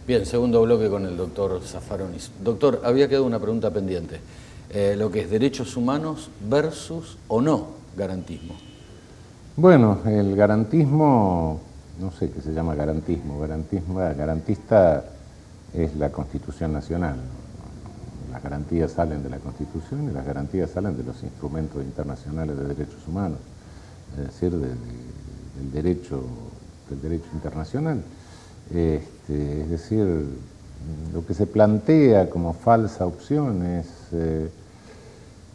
Bien, segundo bloque con el doctor Zaffaronis. Doctor, había quedado una pregunta pendiente. Lo que es derechos humanos versus o no garantismo. Bueno, el garantismo, no sé qué se llama garantismo, garantista es la Constitución Nacional. Las garantías salen de la Constitución y las garantías salen de los instrumentos internacionales de derechos humanos, es decir, del derecho internacional. Es decir, lo que se plantea como falsa opción es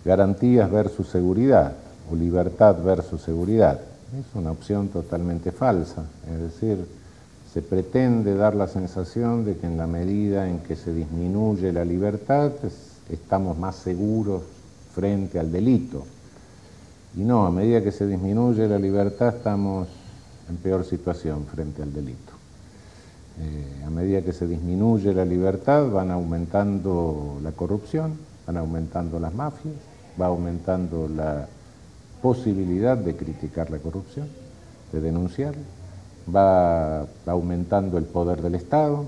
garantías versus seguridad o libertad versus seguridad. Es una opción totalmente falsa, es decir, se pretende dar la sensación de que en la medida en que se disminuye la libertad estamos más seguros frente al delito. Y no, a medida que se disminuye la libertad estamos en peor situación frente al delito. A medida que se disminuye la libertad van aumentando la corrupción, van aumentando las mafias, va aumentando la posibilidad de criticar la corrupción, de denunciar, va aumentando el poder del Estado,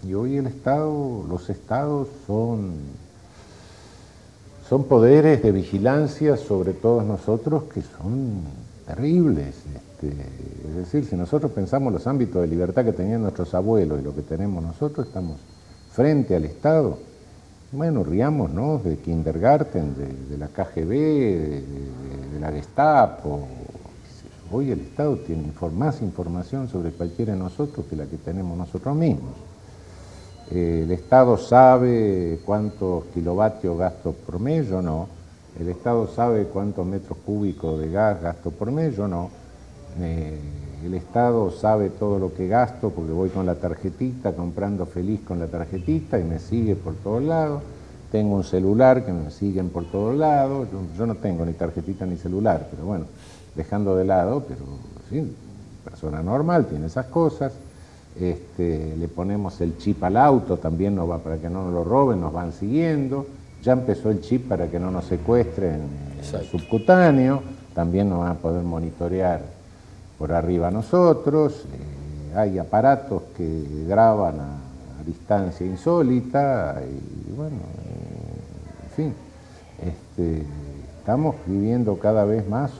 y hoy los estados son poderes de vigilancia sobre todos nosotros que son terribles. Es decir, si nosotros pensamos los ámbitos de libertad que tenían nuestros abuelos y lo que tenemos nosotros, estamos frente al Estado. Bueno, riámonos de kindergarten, de la KGB, de la Gestapo. Hoy el Estado tiene más información sobre cualquiera de nosotros que la que tenemos nosotros mismos. El Estado sabe cuántos kilovatios gasto por mes, yo no. El Estado sabe cuántos metros cúbicos de gas gasto por mes, yo no. El Estado sabe todo lo que gasto porque voy con la tarjetita, comprando feliz con la tarjetita y me sigue por todos lados. Tengo un celular que me siguen por todos lados. Yo no tengo ni tarjetita ni celular, pero bueno, dejando de lado, pero sí, persona normal tiene esas cosas. Le ponemos el chip al auto, también nos va para que no nos lo roben, nos van siguiendo. Ya empezó el chip para que no nos secuestren el subcutáneo, también nos van a poder monitorear por arriba nosotros. Hay aparatos que graban a distancia insólita y bueno, en fin, estamos viviendo cada vez más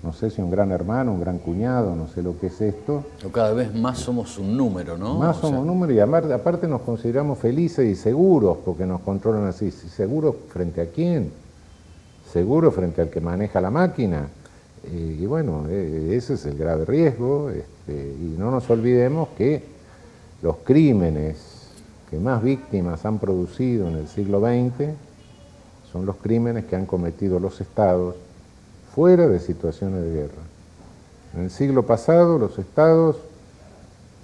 no sé si un gran hermano, un gran cuñado, no sé lo que es esto. O cada vez más somos un número, ¿no? Más somos un número y aparte nos consideramos felices y seguros porque nos controlan así. ¿Seguros frente a quién? ¿Seguros frente al que maneja la máquina? Y bueno, ese es el grave riesgo. Y no nos olvidemos que los crímenes que más víctimas han producido en el siglo XX son los crímenes que han cometido los estados fuera de situaciones de guerra. En el siglo pasado, los estados,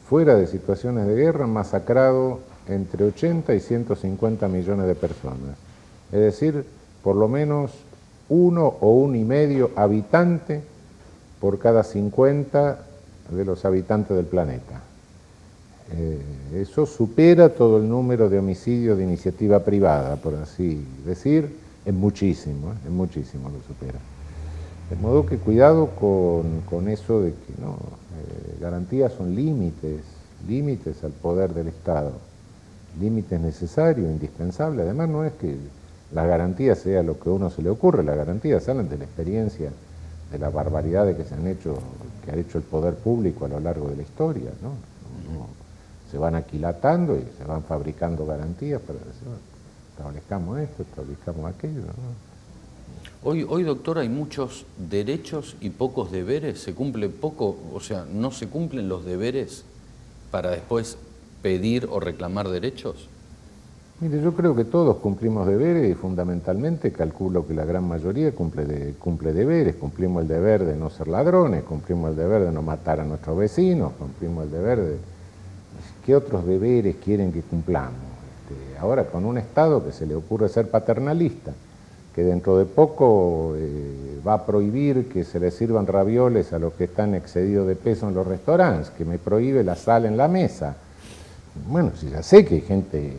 fuera de situaciones de guerra, han masacrado entre 80 y 150 millones de personas. Es decir, por lo menos 1 o 1,5 habitante por cada 50 de los habitantes del planeta. Eso supera todo el número de homicidios de iniciativa privada, por así decir, es muchísimo lo supera. De modo que cuidado con eso de que no, garantías son límites al poder del Estado, límites necesarios, indispensables. Además no es que la garantía sea lo que a uno se le ocurre, las garantías salen de la experiencia, de las barbaridades que ha hecho el poder público a lo largo de la historia, ¿no? Se van aquilatando y se van fabricando garantías para decir, bueno, establezcamos esto, establezcamos aquello, ¿no? Hoy, doctor, hay muchos derechos y pocos deberes. ¿Se cumple poco? O sea, ¿no se cumplen los deberes para después pedir o reclamar derechos? Mire, yo creo que todos cumplimos deberes y fundamentalmente calculo que la gran mayoría cumple deberes. Cumplimos el deber de no ser ladrones, cumplimos el deber de no matar a nuestros vecinos, cumplimos el deber de... ¿Qué otros deberes quieren que cumplamos? Ahora con un Estado que se le ocurre ser paternalista, que dentro de poco va a prohibir que se les sirvan ravioles a los que están excedidos de peso en los restaurantes, que me prohíbe la sal en la mesa. Bueno, si ya sé que hay gente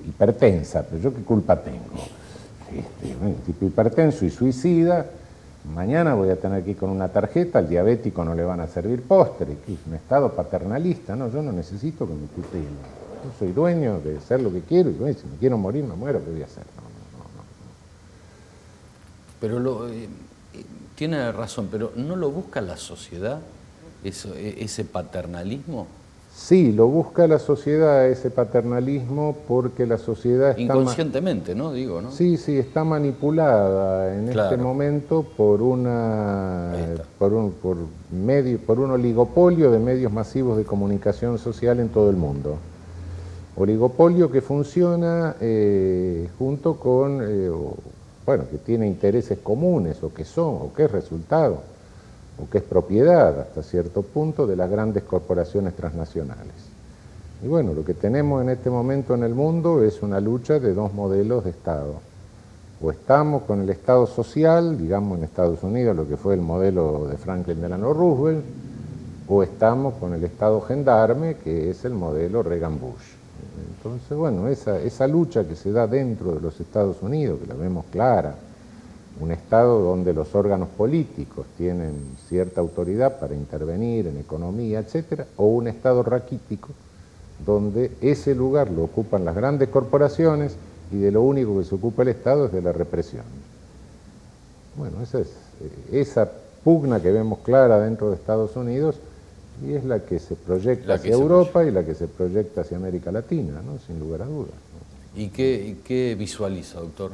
hipertensa, pero yo qué culpa tengo. Un tipo hipertenso y suicida Mañana voy a tener que ir con una tarjeta, al diabético no le van a servir postre, que es un estado paternalista, ¿no? Yo no necesito que me tutelen. Yo soy dueño de hacer lo que quiero y bueno, si me quiero morir, me muero, ¿qué voy a hacer? Pero tiene razón, pero ¿no lo busca la sociedad, ese paternalismo? Sí, lo busca la sociedad, ese paternalismo, porque la sociedad está... Inconscientemente, ¿no? Digo, ¿no? Sí, sí, está manipulada en este momento por por un oligopolio de medios masivos de comunicación social en todo el mundo. Oligopolio que funciona junto con, bueno, que tiene intereses comunes, o que es resultado, o que es propiedad hasta cierto punto de las grandes corporaciones transnacionales. Y bueno, lo que tenemos en este momento en el mundo es una lucha de dos modelos de Estado. O estamos con el Estado social, digamos en Estados Unidos, lo que fue el modelo de Franklin Delano Roosevelt, o estamos con el Estado gendarme, que es el modelo Reagan-Bush. Entonces, bueno, esa lucha que se da dentro de los Estados Unidos, que la vemos clara, un Estado donde los órganos políticos tienen cierta autoridad para intervenir en economía, etcétera, o un Estado raquítico, donde ese lugar lo ocupan las grandes corporaciones y de lo único que se ocupa el Estado es de la represión. Bueno, esa pugna que vemos clara dentro de Estados Unidos y es la que se proyecta hacia Europa y la que se proyecta hacia América Latina, ¿no? Sin lugar a dudas, ¿no? ¿Y qué visualiza, doctor,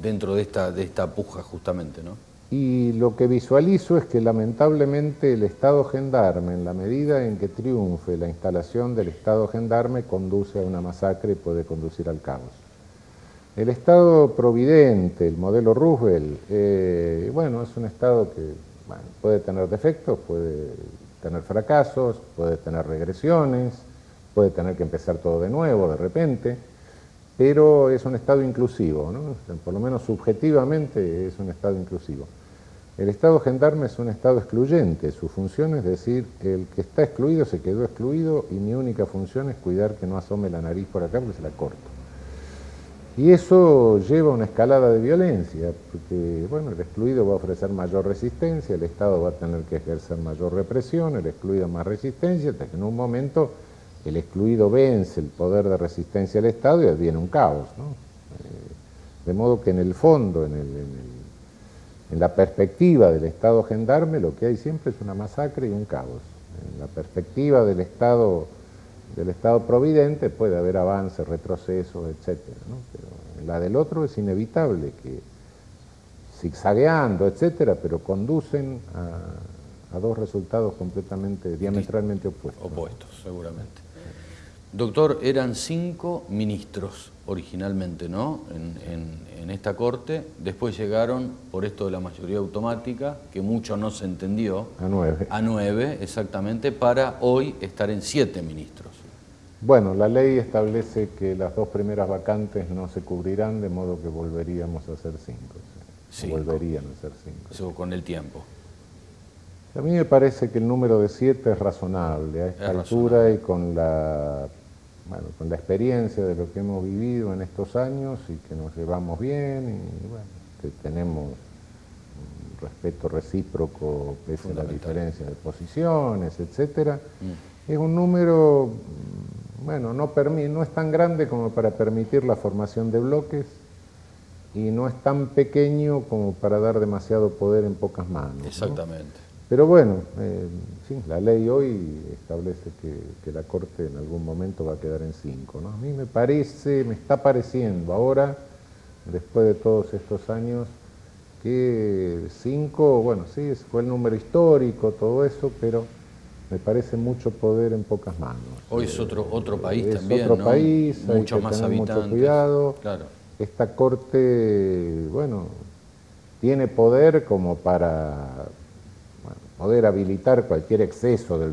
dentro de esta puja justamente, ¿no? Y lo que visualizo es que lamentablemente el Estado gendarme, en la medida en que triunfe la instalación del Estado gendarme, conduce a una masacre y puede conducir al caos. El Estado providente, el modelo Roosevelt, bueno, es un Estado que puede tener defectos, puede tener fracasos, puede tener regresiones, puede tener que empezar todo de nuevo de repente, pero es un Estado inclusivo, ¿no? Por lo menos subjetivamente es un Estado inclusivo. El Estado gendarme es un Estado excluyente, su función es decir, el que está excluido se quedó excluido y mi única función es cuidar que no asome la nariz por acá porque se la corto. Y eso lleva a una escalada de violencia, porque bueno, el excluido va a ofrecer mayor resistencia, el Estado va a tener que ejercer mayor represión, el excluido más resistencia, hasta que en un momento el excluido vence el poder de resistencia del Estado y adviene un caos, ¿no? De modo que en el fondo, en la perspectiva del Estado gendarme, lo que hay siempre es una masacre y un caos. En la perspectiva del Estado providente puede haber avances, retrocesos, etcétera, ¿no? Pero en la del otro es inevitable que zigzagueando, etcétera, pero conducen a dos resultados completamente, diametralmente opuestos. Opuestos, seguramente. Doctor, eran 5 ministros originalmente, ¿no? En esta corte, después llegaron, por esto de la mayoría automática, que mucho no se entendió. A 9. A 9, exactamente, para hoy estar en 7 ministros. Bueno, la ley establece que las 2 primeras vacantes no se cubrirán, de modo que volveríamos a ser 5. Volverían a ser 5. Eso con el tiempo. A mí me parece que el número de 7 es razonable a esta altura y con la experiencia de lo que hemos vivido en estos años y que nos llevamos bien y bueno, que tenemos un respeto recíproco pese a la diferencia de posiciones, etcétera. Es un número, bueno, no es tan grande como para permitir la formación de bloques y no es tan pequeño como para dar demasiado poder en pocas manos, exactamente, ¿no? Pero bueno, sí, la ley hoy establece que la Corte en algún momento va a quedar en 5, ¿no? A mí me está pareciendo ahora, después de todos estos años, que 5, bueno, sí, fue el número histórico, todo eso, pero me parece mucho poder en pocas manos. Hoy es otro país también, es otro país, mucho hay que más tener habitantes. Mucho cuidado. Claro. Esta Corte, bueno, tiene poder como para poder habilitar cualquier exceso del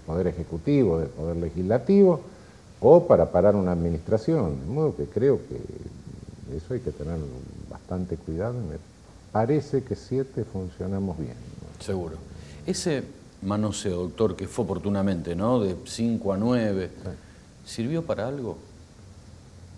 Poder Ejecutivo, del Poder Legislativo, o para parar una administración. De modo que creo que eso hay que tener bastante cuidado. Me parece que 7 funcionamos bien, ¿no? Seguro. Ese manoseo, doctor, que fue oportunamente, ¿no? De 5 a 9, ¿sirvió para algo?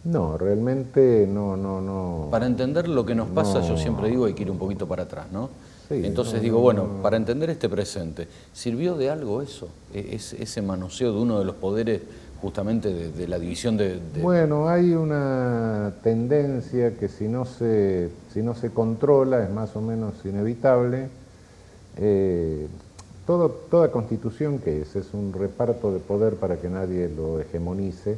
No, realmente no. Para entender lo que nos pasa, No. yo siempre digo, hay que ir un poquito para atrás, ¿no? Sí, Entonces digo, bueno, para entender este presente, ¿sirvió de algo eso? Ese manoseo de uno de los poderes justamente de la división de... Bueno, hay una tendencia que si no se controla es más o menos inevitable. Toda constitución que es un reparto de poder para que nadie lo hegemonice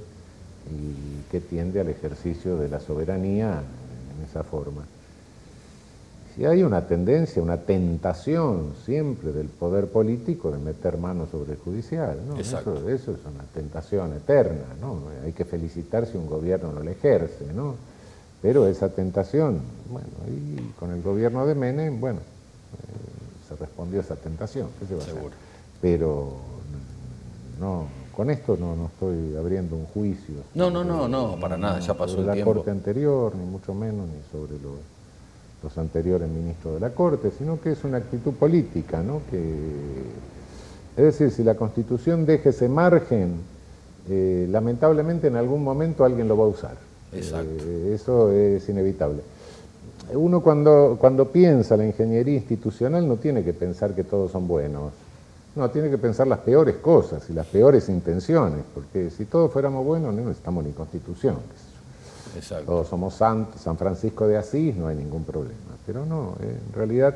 y que tiende al ejercicio de la soberanía en esa forma. Si hay una tendencia, una tentación siempre del poder político de meter mano sobre el judicial, ¿no? Exacto. Eso es una tentación eterna, ¿no? Hay que felicitar si un gobierno no la ejerce, ¿no? Pero esa tentación, bueno, y con el gobierno de Menem, bueno, se respondió a esa tentación, ¿qué se va a hacer? Seguro. Pero no, con esto no estoy abriendo un juicio. No, para nada, ya pasó el la tiempo. Corte anterior, ni mucho menos, ni sobre los anteriores ministros de la Corte, sino que es una actitud política, ¿no? Es decir, si la Constitución deja ese margen, lamentablemente en algún momento alguien lo va a usar. Exacto. Eso es inevitable. Uno cuando piensa la ingeniería institucional no tiene que pensar que todos son buenos, no, tiene que pensar las peores cosas y las peores intenciones, porque si todos fuéramos buenos no necesitamos ni Constitución. Exacto. Todos somos santos, San Francisco de Asís, no hay ningún problema. Pero no, en realidad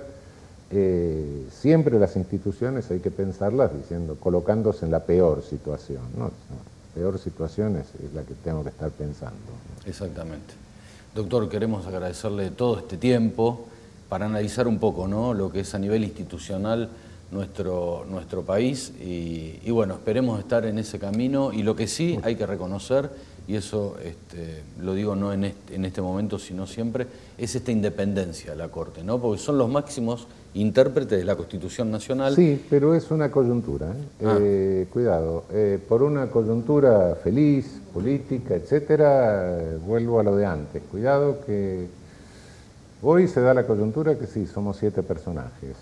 siempre las instituciones hay que pensarlas colocándose en la peor situación, ¿no? La peor situación es la que tengo que estar pensando. Exactamente. Doctor, queremos agradecerle todo este tiempo para analizar un poco, ¿no?, lo que es a nivel institucional nuestro país y bueno, esperemos estar en ese camino y lo que sí hay que reconocer, y eso lo digo no en este momento sino siempre, es esta independencia de la Corte, ¿no?, porque son los máximos intérpretes de la Constitución Nacional. Sí, pero es una coyuntura, cuidado, por una coyuntura feliz, política, etcétera, vuelvo a lo de antes, cuidado que hoy se da la coyuntura que sí, somos 7 personajes.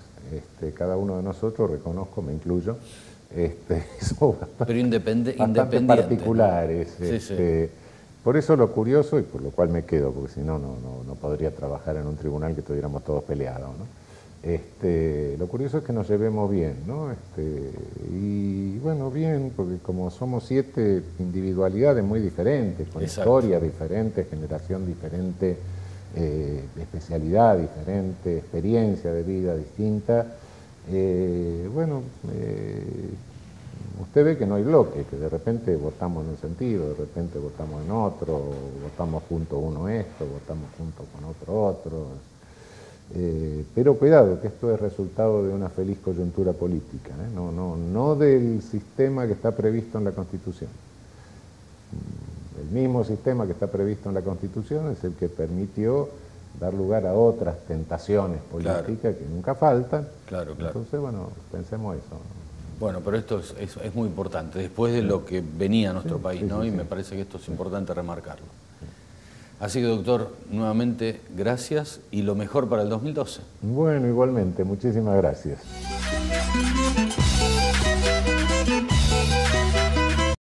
Cada uno de nosotros, reconozco, me incluyo, somos bastante particulares. ¿No? Sí. Por eso lo curioso, y por lo cual me quedo, porque si no podría trabajar en un tribunal que estuviéramos todos peleados, ¿no? Lo curioso es que nos llevemos bien, ¿no? Y bueno, bien, porque como somos 7 individualidades muy diferentes, con historia diferente, generación diferente, especialidad diferente, experiencia de vida distinta, usted ve que no hay bloque, que de repente votamos en un sentido, de repente votamos en otro, votamos junto uno esto, votamos junto con otro. Pero cuidado, que esto es resultado de una feliz coyuntura política, no del sistema que está previsto en la Constitución. El mismo sistema que está previsto en la Constitución es el que permitió dar lugar a otras tentaciones políticas que nunca faltan. Claro. Entonces, bueno, pensemos eso. Bueno, pero esto es muy importante, después de lo que venía a nuestro país, ¿no? Y me parece que esto es importante remarcarlo. Así que, doctor, nuevamente, gracias y lo mejor para el 2012. Bueno, igualmente, muchísimas gracias.